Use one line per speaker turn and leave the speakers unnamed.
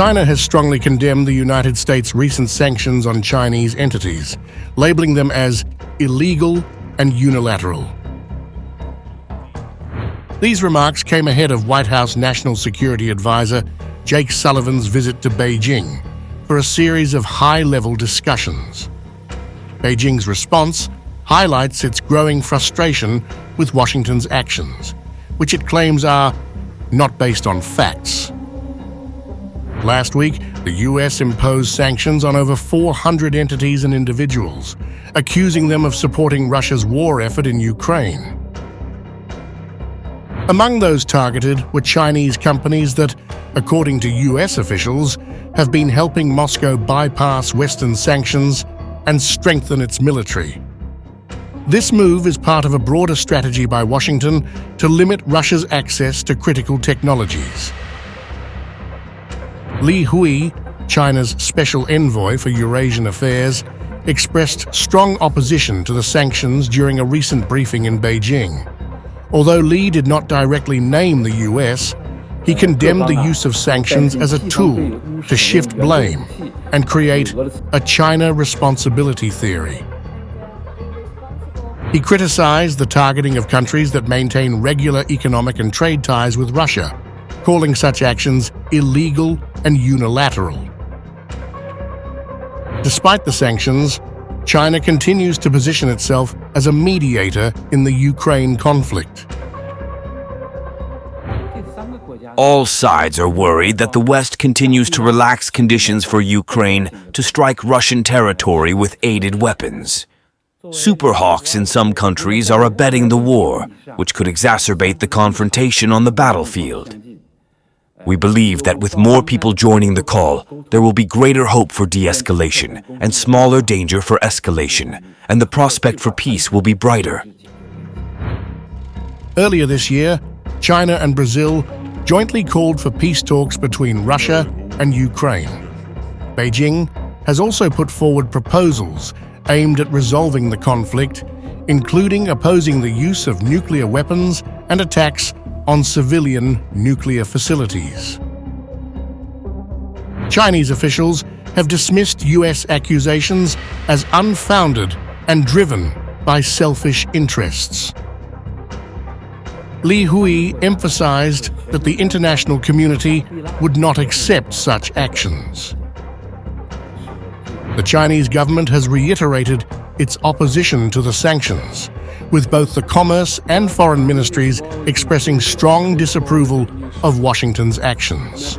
China has strongly condemned the United States' recent sanctions on Chinese entities, labeling them as illegal and unilateral. These remarks came ahead of White House National Security Advisor Jake Sullivan's visit to Beijing for a series of high-level discussions. Beijing's response highlights its growing frustration with Washington's actions, which it claims are not based on facts. Last week, the U.S. imposed sanctions on over 400 entities and individuals, accusing them of supporting Russia's war effort in Ukraine. Among those targeted were Chinese companies that, according to U.S. officials, have been helping Moscow bypass Western sanctions and strengthen its military. This move is part of a broader strategy by Washington to limit Russia's access to critical technologies. Li Hui, China's special envoy for Eurasian affairs, expressed strong opposition to the sanctions during a recent briefing in Beijing. Although Li did not directly name the U.S., he condemned the use of sanctions as a tool to shift blame and create a China responsibility theory. He criticized the targeting of countries that maintain regular economic and trade ties with Russia, calling such actions illegal and unilateral. Despite the sanctions, China continues to position itself as a mediator in the Ukraine conflict.
All sides are worried that the West continues to relax conditions for Ukraine to strike Russian territory with aided weapons. Superhawks in some countries are abetting the war, which could exacerbate the confrontation on the battlefield. We believe that with more people joining the call, there will be greater hope for de-escalation and smaller danger for escalation, and the prospect for peace will be brighter.
Earlier this year, China and Brazil jointly called for peace talks between Russia and Ukraine. Beijing has also put forward proposals aimed at resolving the conflict, including opposing the use of nuclear weapons and attacks on civilian nuclear facilities. Chinese officials have dismissed U.S. accusations as unfounded and driven by selfish interests. Li Hui emphasized that the international community would not accept such actions. The Chinese government has reiterated its opposition to the sanctions, with both the Commerce and Foreign Ministries expressing strong disapproval of Washington's actions.